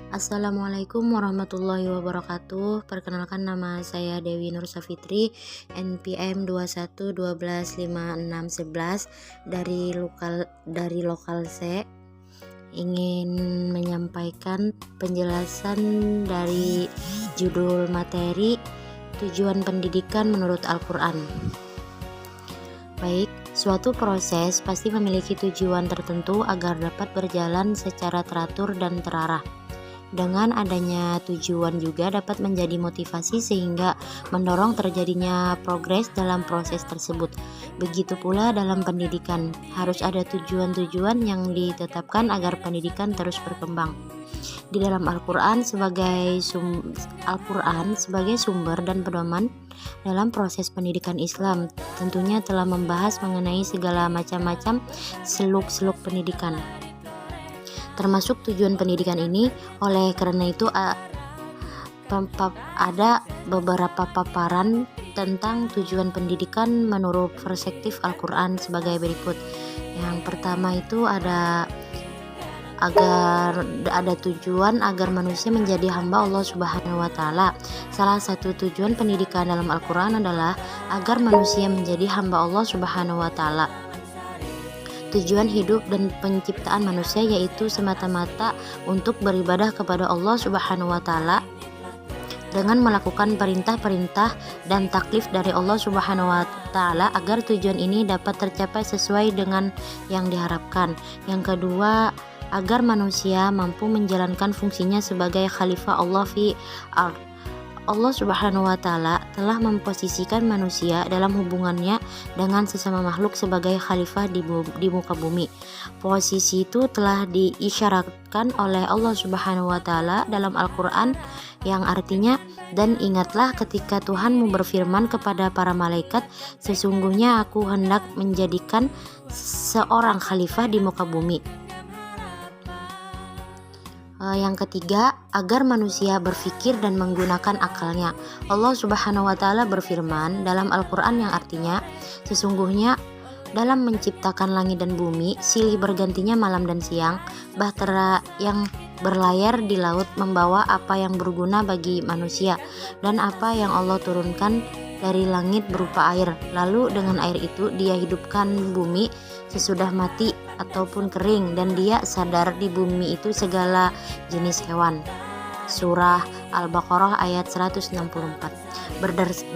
Assalamualaikum warahmatullahi wabarakatuh. Perkenalkan, nama saya Dewi Nur Safitri, NPM 21125611 dari lokal C. Ingin menyampaikan penjelasan dari judul materi tujuan pendidikan menurut Al-Quran. Baik, suatu proses pasti memiliki tujuan tertentu agar dapat berjalan secara teratur dan terarah. Dengan adanya tujuan juga dapat menjadi motivasi sehingga mendorong terjadinya progres dalam proses tersebut. Begitu pula dalam pendidikan, harus ada tujuan-tujuan yang ditetapkan agar pendidikan terus berkembang. Di dalam Al-Quran sebagai sumber dan pedoman dalam proses pendidikan Islam, tentunya telah membahas mengenai segala macam seluk-seluk pendidikan, termasuk tujuan pendidikan ini. Oleh karena itu ada beberapa paparan tentang tujuan pendidikan menurut perspektif Al-Quran sebagai berikut. Yang pertama itu ada tujuan agar manusia menjadi hamba Allah Subhanahu wa Ta'ala. Salah satu tujuan pendidikan dalam Al-Quran adalah agar manusia menjadi hamba Allah Subhanahu wa Ta'ala. Tujuan hidup dan penciptaan manusia yaitu semata-mata untuk beribadah kepada Allah Subhanahu wa Ta'ala dengan melakukan perintah-perintah dan taklif dari Allah Subhanahu wa Ta'ala agar tujuan ini dapat tercapai sesuai dengan yang diharapkan. Yang kedua, agar manusia mampu menjalankan fungsinya sebagai khalifah Allah fi ard. Allah Subhanahu wa Ta'ala telah memposisikan manusia dalam hubungannya dengan sesama makhluk sebagai khalifah di muka bumi. Posisi itu telah diisyaratkan oleh Allah Subhanahu wa Ta'ala dalam Al-Quran, yang artinya, dan ingatlah ketika Tuhanmu berfirman kepada para malaikat, sesungguhnya aku hendak menjadikan seorang khalifah di muka bumi. Yang ketiga, agar manusia berpikir dan menggunakan akalnya. Allah Subhanahu wa Ta'ala berfirman dalam Al-Quran, yang artinya, sesungguhnya dalam menciptakan langit dan bumi, silih bergantinya malam dan siang, bahtera yang berlayar di laut membawa apa yang berguna bagi manusia, dan apa yang Allah turunkan dari langit berupa air. Lalu dengan air itu dia hidupkan bumi sesudah mati ataupun kering, dan dia sadar di bumi itu segala jenis hewan. Surah Al-Baqarah ayat 164.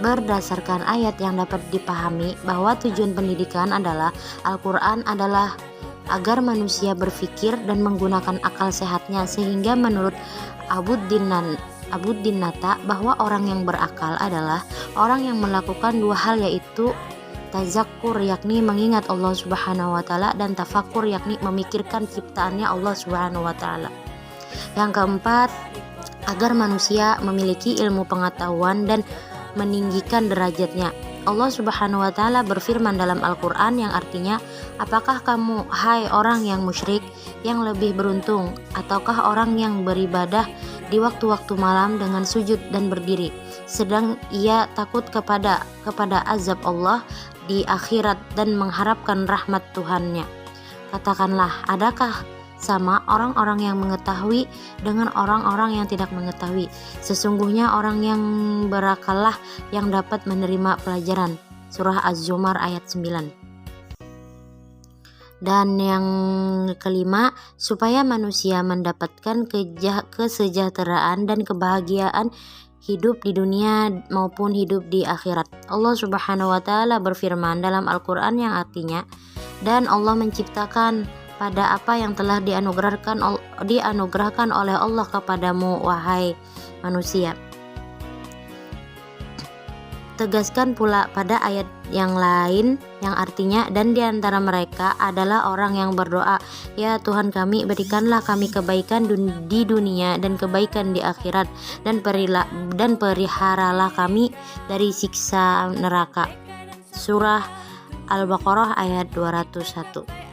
Berdasarkan ayat yang dapat dipahami bahwa tujuan pendidikan adalah Al-Quran adalah agar manusia berpikir dan menggunakan akal sehatnya, sehingga menurut Abuddin Nata bahwa orang yang berakal adalah orang yang melakukan dua hal, yaitu tazakkur yakni mengingat Allah Subhanahu wa Ta'ala, dan tafakur yakni memikirkan ciptaannya Allah Subhanahu wa Ta'ala. Yang keempat, agar manusia memiliki ilmu pengetahuan dan meninggikan derajatnya. Allah Subhanahu wa Ta'ala berfirman dalam Al-Quran, yang artinya, apakah kamu, hai orang yang musyrik, yang lebih beruntung, ataukah orang yang beribadah di waktu-waktu malam dengan sujud dan berdiri, sedang ia takut kepada azab Allah di akhirat dan mengharapkan rahmat Tuhannya? Katakanlah, adakah sama orang-orang yang mengetahui dengan orang-orang yang tidak mengetahui? Sesungguhnya orang yang berakallah yang dapat menerima pelajaran. Surah Az-Zumar ayat 9. Dan yang kelima, supaya manusia mendapatkan kesejahteraan dan kebahagiaan hidup di dunia maupun hidup di akhirat. Allah Subhanahu wa Ta'ala berfirman dalam Al-Quran, yang artinya, dan Allah menciptakan pada apa yang telah dianugerahkan oleh Allah kepadamu, wahai manusia. Tegaskan pula pada ayat yang lain, yang artinya, dan di antara mereka adalah orang yang berdoa, ya Tuhan kami, berikanlah kami kebaikan di dunia dan kebaikan di akhirat, dan periharalah kami dari siksa neraka. Surah Al-Baqarah ayat 201.